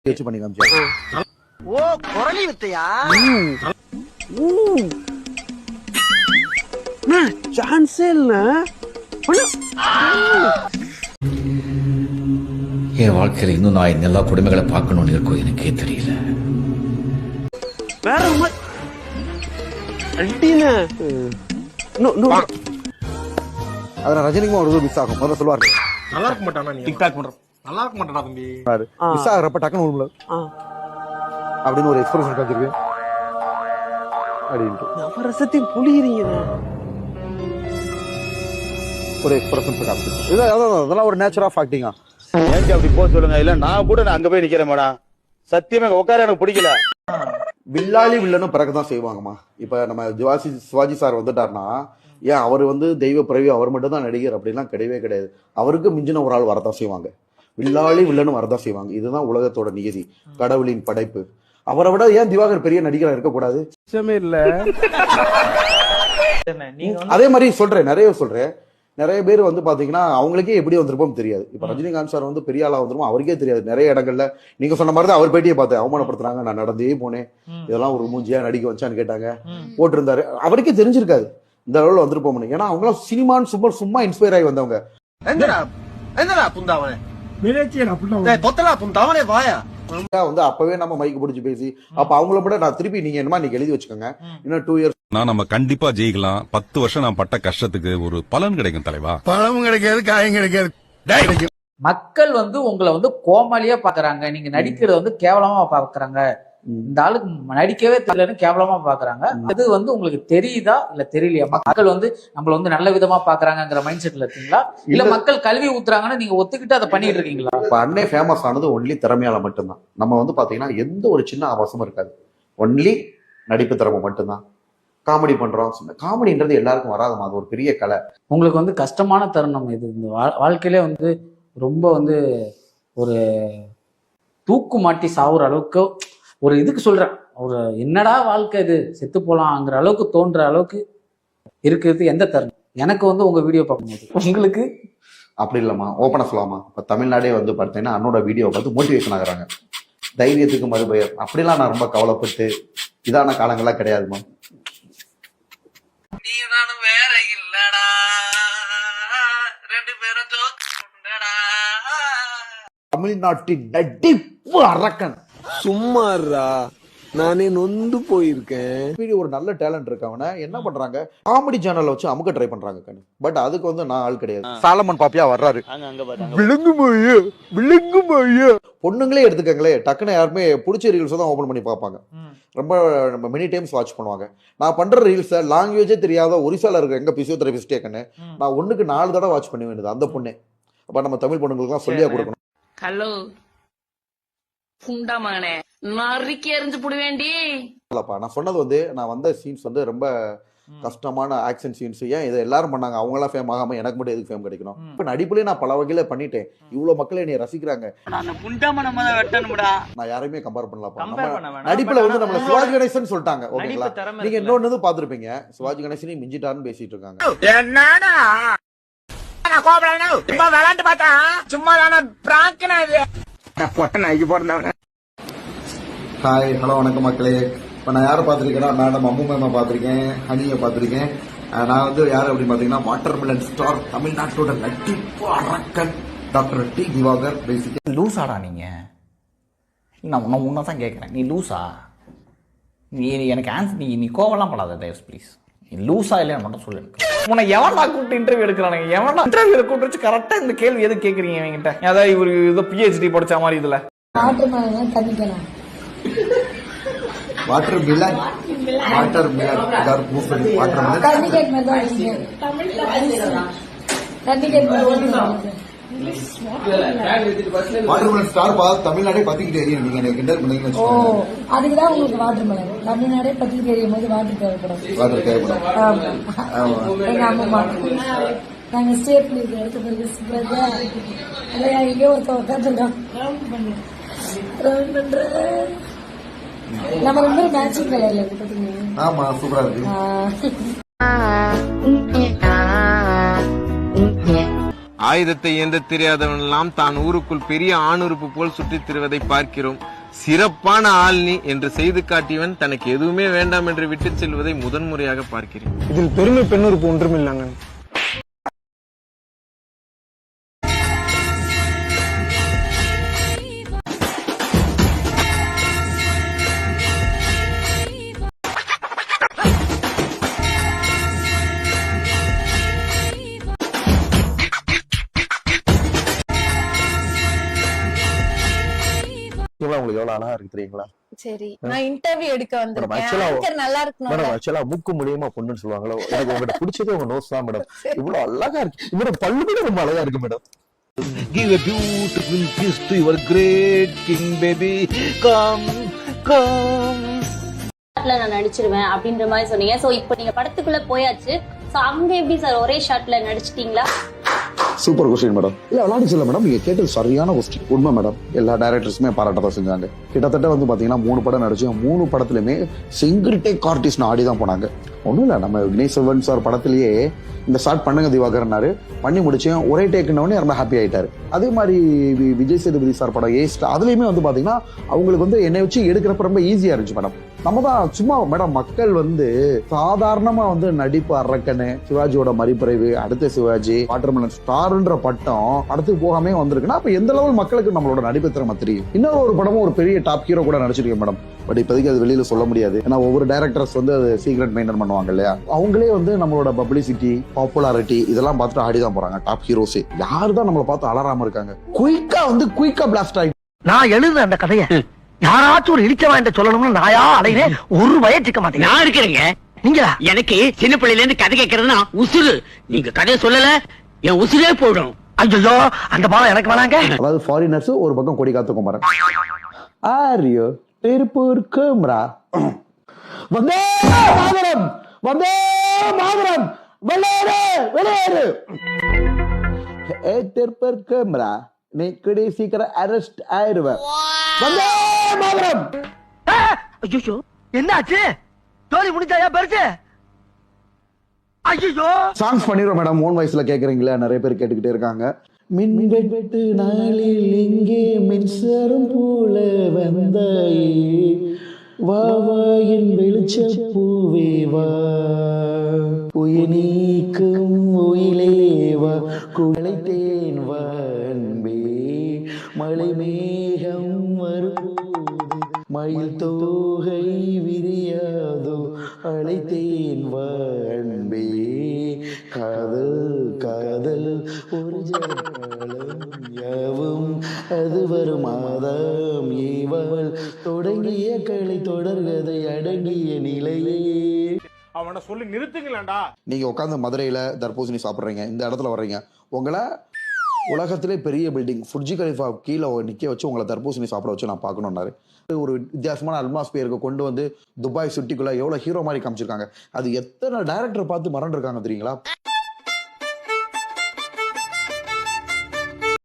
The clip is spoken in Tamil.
வச்சு பண்ணி காமிச்சேன். ஓ குரலி வித்தையா? சான்ஸே இல்ல. என் வாழ்க்கையில இன்னும் நான் எல்லா குடும்பங்களை பார்க்கணும்னு இருக்கோ எனக்கே தெரியல. வேற அதான் ரஜினிக்குமா ஒரு மிஸ் ஆகும். முதல்ல சொல்லுவாரு நல்லா இருக்க மாட்டானா நீ? டிக்டாக் பண்ற நல்லா இருக்க மாட்டானா தம்பி? மிஸ் ஆகிறப்ப டக்குன்னு உள்ள அப்படின்னு ஒரு எக்ஸ்பிரஷன் காத்திருக்கு அப்படின்ட்டு நவரசத்தையும் புளியறீங்க. ஒரு எக்ஸ்பிரஷன் காமிச்சிருக்கு. அதெல்லாம் ஒரு நேச்சர் ஆஃப் ஆக்டிங்கா. ஏன் அப்படி போக சொல்லுங்க. இல்ல நான் கூட அங்க போய் நிக்கிறேன் மேடம். சத்தியமா உட்கார எனக்கு பிடிக்கல. வில்லாளி வில்லனும் பிறகுதான் செய்வாங்கம்மா. இப்ப நம்ம சிவாஜி சார் வந்துட்டாருன்னா ஏன் அவர் தெய்வ பிறவி, அவர் மட்டும் தான் நடிகர் அப்படிலாம் கிடையவே கிடையாது. அவருக்கு மிஞ்சின ஒரு ஆள் வரதான் செய்வாங்க. வில்லாளி வில்லனும் வரதான் செய்வாங்க. இதுதான் உலகத்தோட நியதி, கடவுளின் படைப்பு. அவரை விட ஏன் திவாகர் பெரிய நடிகரா இருக்கக்கூடாது? இல்ல அதே மாதிரி சொல்றேன், நிறைய பேர் பாத்தீங்கன்னா அவங்களுக்கே எப்படி வந்திருப்போம் தெரியாது. இப்ப ரஜினிகாந்த் சார் பெரிய ஆளா வந்துருவோம் அவருக்கே தெரியாது. நிறைய இடங்கள்ல நீங்க சொன்ன மாதிரி தான் அவர் பேட்டியை பார்த்தேன். அவமானப்படுத்துறாங்க, நான் நடந்தே போனேன், இதெல்லாம் ஒரு மூஞ்சியா நடிக்க வச்சான்னு கேட்டாங்க, போட்டிருந்தாரு. அவருக்கே தெரிஞ்சிருக்காது இந்த அளவுல வந்திருப்போம்னு. ஏன்னா அவங்க சினிமான்னு சும்மா இன்ஸ்பயர் ஆகி வந்தவங்க. அப்பவே நம்ம மைக்கு பிடிச்சி பேசி அப்ப அவங்கள விட நான் திருப்பி நீங்க என்னமா நீங்க எழுதி வச்சுக்கோங்க, இன்னும் 2 years நம்ம கண்டிப்பா ஜெயிக்கலாம். 10 வருஷம் நான் பட்ட கஷ்டத்துக்கு ஒரு பலன் கிடைக்கும் தலைவா. பழமும் கிடைக்காது, காயும் கிடைக்காது. மக்கள் உங்களை கோமாளியா பாக்குறாங்க, நீங்க நடிக்கிறது கேவலமா பாக்குறாங்க, இந்த ஆளுக்கு நடிக்கவே தெரியலன்னு கேவலமா பாக்குறாங்க. அது உங்களுக்கு தெரியுதா இல்ல தெரியலையா? மக்கள் நம்மள நல்ல விதமா பாக்குறாங்கிற மைண்ட் செட்ல இருக்கீங்களா, இல்ல மக்கள் கல்வி ஊத்துறாங்கன்னு நீங்க ஒத்துக்கிட்டு அதை பண்ணிட்டு இருக்கீங்களா? இப்ப அண்ணே ஃபேமஸ் ஆனது ஒன்லி திறமையால மட்டும்தான். நம்ம பாத்தீங்கன்னா எந்த ஒரு சின்ன அவசரம் இருக்காது. ஒன்லி நடிப்பு திறமை மட்டும்தான். காமெடி பண்றோம். காமெடின்றது எல்லாருக்கும் வராதுமா, அது ஒரு பெரிய கலை. உங்களுக்கு கஷ்டமான தருணம் இது. இந்த வாழ்க்கையிலே ரொம்ப ஒரு தூக்கு மாட்டி சாவுற அளவுக்கு ஒரு இதுக்கு சொல்றேன், ஒரு என்னடா வாழ்க்கை இது, செத்து போலாங்கிற அளவுக்கு தோன்ற அளவுக்கு இருக்கிறது எந்த தருணம்? எனக்கு உங்க வீடியோ பார்க்கும்போது. உங்களுக்கு அப்படி இல்லம்மா, ஓப்பனா சொல்லலாமா, இப்ப தமிழ்நாடே பார்த்தீங்கன்னா அண்ணோட வீடியோ பார்த்து மோட்டிவேஷன் ஆகுறாங்க. தைரியத்துக்கு மறுபெயர் அப்படிலாம் நான் ரொம்ப கவலைப்பட்டு இதான காலங்கள்லாம் கிடையாதுமா. வேற இல்லடா, 2 பேரும் தமிழ்நாட்டின் நடிப்பு அரக்கன். சும்மாறா, நானே நொந்து போயிருக்கேன். ஒரு நல்ல டேலண்ட் இருக்கவன என்ன பண்றாங்க, காமெடி சேனல்ல வச்சு அமுக்க ட்ரை பண்றாங்க. பட் அதுக்கு நான் ஆள் கிடையாது. சாலமன் பாப்பியா வர்றாரு, விழுங்குமாயா பொண்ணுங்களே எடுத்துக்கங்களே, டக்குன்னு யாருமே பிடிச்ச ரீல்ஸ் தான் ஓபன் பண்ணி பார்ப்பாங்க. ரொம்ப நம்ம மெனி டைம்ஸ் வாட்ச் பண்ணுவாங்க. நான் பண்ற ரீல்ஸை லாங்குவேஜே தெரியாத ஒரிசால இருக்க எங்க பிசியோதெரபிஸ்டே கண்ணு நான் 1க்கு 4 தடவை வாட்ச் பண்ணி வேண்டியது அந்த பொண்ணு. அப்ப நம்ம தமிழ் பொண்ணுங்களுக்கு சொல்லியா கொடுக்கணும். ஹலோ புண்டா மகனே, நறுக்கி எறிஞ்சு புடுவேண்டி. நான் சொன்னது நான் வந்த சீன்ஸ் ரொம்ப கஷ்டமான ஆக்ஷன் சீன்ஸ். ஏன் இதை எல்லாரும் பண்ணாங்க, அவங்க எல்லாம் ஃபேம் ஆகாம எனக்கு மட்டும் எதுக்கு ஃபேம் கிடைக்கணும்? இப்ப நடிப்புலயே நான் பல வகையில பண்ணிட்டேன். இவ்வளவு மக்கள் என்னை ரசிக்கிறாங்க. நான் யாரையுமே கம்பேர் பண்ணலாம். நடிப்புல நம்மள சிவாஜி கணேசன் சொல்லிட்டாங்க. ஓகேங்களா, நீங்க இன்னொன்னு பாத்துருப்பீங்க, சிவாஜி கணேசனையும் மிஞ்சிட்டாருன்னு பேசிட்டு இருக்காங்க. ஹாய், ஹலோ, வணக்கம் மக்களே. இப்ப நான் யாரை பார்த்திருக்கேன்னா, மேடம் அம்மு மேம பார்த்திருக்கேன், ஹனியை பார்த்திருக்கேன். நான் யாரு அப்படின்னு பாத்தீங்கன்னா வாட்டர் மிலன் ஸ்டார், தமிழ்நாட்டோட நடிப்பு அரக்கன் டாக்டர் டி திவாகர். பேசிக்க லூசாடா நீங்க? நான் உன்னதான் கேட்கறேன், நீ லூசா? நீ எனக்கு ஆன்சர், நீ கோவலாம் படாத தயவு ப்ளீஸ். நீ லூசா இல்லையா மட்டும் சொல்லு. உன்னை எவன்டா கூப்பிட்டு இன்டர்வியூ எடுக்கிறானுங்க? எவன்டா இன்டர்வியூ கூப்பிட்டு வச்சு கரெக்டா இந்த கேள்வி எது கேட்கறீங்க என்கிட்ட? அதாவது இவரு ஏதோ PhD படிச்ச மாதிரி இதுல வாட்டர் மிலன் ஸ்டார் தமிழ்நாடே பத்திக்கிட்டு எரியும். நீங்க எனக்கு கிண்டல் பண்ணீங்கன்னு அதுக்குதான் உங்களுக்கு வாட்டர் மிலன் தமிழ்நாடே பத்திக்கிட்டு எரியும் போது வாட்டர் தேவைப்படும். எங்க அம்மா நாங்க ஸ்டேட் எடுத்த பிறகு எங்கேயோ ஒருத்த உட்காந்துருக்கோம் நம்ம ரொம்ப மேட்சிங் கலர்ல இருக்கு பாத்தீங்கன்னா. ஆமா, சூப்பரா இருக்கு. ஆயுதத்தை ஏந்த தெரியாதவன் எல்லாம் தான் ஊருக்குள் பெரிய ஆணுறுப்பு போல் சுற்றித் திரிவதை பார்க்கிறோம். சிறப்பான ஆள் நீ என்று செய்து காட்டியவன் தனக்கு எதுவுமே வேண்டாம் என்று விட்டுச் செல்வதை முதன்முறையாக பார்க்கிறேன். இதில் பெருமை பெண்ணுறுப்பு ஒன்றுமில்லைங்க. உங்களுக்கு எவ்வளவு அழகா இருக்கு தெரியுங்களா? சரி, நான் இன்டர்வியூ எடுக்க வந்திருக்கேன். actually- ஆங்கர் நல்லா இருக்கணும். மேடம் ஆக்சுவலா மூக்கு மூலியமா பொண்ணுன்னு சொல்லுவாங்களோ, எனக்கு உங்ககிட்ட பிடிச்சதே உங்க நோஸ் தான் மேடம். இவ்வளவு அழகா இருக்கு மேடம், பல்லு கூட ரொம்ப அழகா இருக்கு madam. Give a beautiful kiss to your great king baby. Come, come. நான் நடிச்சிருவேன் அப்படின்ற மாதிரி சொன்னீங்க. சோ இப்போ நீங்க படத்துக்குள்ள போயாச்சு. சோ அங்க எப்படி சார் ஒரே ஷாட்ல நடிச்சிட்டீங்களா? Super question madam. இல்ல விளையாட்டு சொல்ல மேடம், நீங்க கேட்டது சரியான கொஸ்டின். உண்மை மேடம், எல்லா டைரக்டர்ஸுமே பாராட்டதான் செஞ்சாங்க. கிட்டத்தட்ட வந்து பாத்தீங்கன்னா 3 படம் நடிச்சோம். 3 படத்துலயுமே சிங்கிள் டேக் ஆர்டிஸ்ட் ஆடி தான் போனாங்க. ஒண்ணும் இல்ல, நம்ம விக்னேஷ் சிவன் சார் படத்திலேயே இந்த ஸ்டார்ட் பண்ணுங்க திவாகரனாரு, பண்ணி முடிச்சேன் ஒரே டேக்குன்னு ரொம்ப ஹாப்பி ஆயிட்டாரு. அதே மாதிரி விஜய் சேதுபதி சார் படம் ஏஸ்ட், அதுலயுமே வந்து பாத்தீங்கன்னா அவங்களுக்கு வந்து என்னை வச்சு எடுக்கிறப்ப ரொம்ப ஈஸியா இருந்துச்சு மேடம். நம்ம தான் சும்மா மேடம், மக்கள் வந்து சாதாரணமா வந்து நடிப்பு அரக்கனு, சிவாஜியோட மறிப்பறைவு, அடுத்த சிவாஜி, வாட்டர்மெலன் ஸ்டார்ன்ற பட்டம் படத்துக்கு போகாமே வந்திருக்குன்னா அப்ப எந்த லெவல் மக்களுக்கு நம்மளோட நடிப்பு திறமை தெரியும். இன்னொரு படமும் ஒரு பெரிய டாப் ஹீரோ கூட நடிச்சிருக்கேன் மேடம். பட் இப்போதைக்கு அது வெளியில சொல்ல முடியாது. ஏன்னா ஒவ்வொரு டைரக்டர்ஸ் வந்து அது சீக்ரெட் மெயின்டைன் பண்ணுவாங்க இல்லையா. அவங்களே வந்து நம்மளோட பப்ளிசிட்டி, பாப்புலாரிட்டி இதெல்லாம் பார்த்துட்டு ஆடிதான் போறாங்க. டாப் ஹீரோஸே யாரு தான் நம்மளை பார்த்து அலறாம இருக்காங்க. குயிக்கா பிளாஸ்ட் ஆகி நான் எழுதுன அந்த கதையை யாராச்சும் ஒரு இடிச்சவா என்று சொல்லணும்னு நாயா அலையிறேன். ஒரு வயச்சுக்க மாட்டேன். நான் இருக்கிறேங்க. நீங்க எனக்கு சின்ன பிள்ளையில இருந்து கதை கேட்கறதுனா உசுறு. நீங்க கதையை சொல்லல என் உசுரே போயிடும். ஐயோ அந்த பாலம் எனக்கு வேணாங்க. அதாவது ஃபாரினர்ஸ் ஒரு பக்கம் கொடி காத்து குமாரன், ஆரியோ திருப்பூர் கும்ரா, வந்தே மாதரம், வந்தே மாதரம், வெளியேறு வெளியேறு, திருப்பூர் கும்ரா, நீ கூடிய சீக்கிரம் அரெஸ்ட் ஆயிருவேன். வந்தே மாதரம். ஐயோ என்னாச்சு? தோழி முடிஞ்சாயா பெருசு? ஐயோ சாங்ஸ் பண்ணிடுறோம் மேடம். ஓன் வாய்ஸ்ல கேக்குறீங்களா? நிறைய பேர் கேட்டுக்கிட்டே இருக்காங்க. மின் வெட்டு நாளில் இங்கே மின்சாரம் போல வந்தாயே, வா வா என் வெளிச்ச பூவே வா, உயிர் நீக்கும் உயிலே வா, குழைத்தேன் வா அன்பே, மழை மேகம் வரும்போது மயில் தோகை விரியாதோ, அழைத்தேன் வா அன்பே, காதல் காதல் ஒரு ஜாலம் யாவும் அது வரும் மாதம் ஏவல், தொடங்கிய கலை தொடர்கதை அடங்கிய நிலையே. அவனை சொல்லி நிறுத்துங்களேன்டா. நீங்க உட்காந்து மதுரையில தர்பூசணி சாப்பிடுறீங்க, இந்த இடத்துல வர்றீங்க, உங்களை உலகத்திலே பெரிய பில்டிங் ஃபுர்ஜி கலிஃபா கீழே நிக்க வச்சு உங்களை தர்பூசணி சாப்பிட வச்சு நான் பார்க்கணும்னாரு. ஒரு வித்தியாசமான அட்மாஸ்பியருக்கு கொண்டு வந்து துபாய் சிட்டிக்குள்ள எவ்வளவு ஹீரோ மாதிரி காமிச்சிருக்காங்க. அது எத்தனை டைரக்டர் பார்த்து மறந்துருக்காங்க தெரியுங்களா?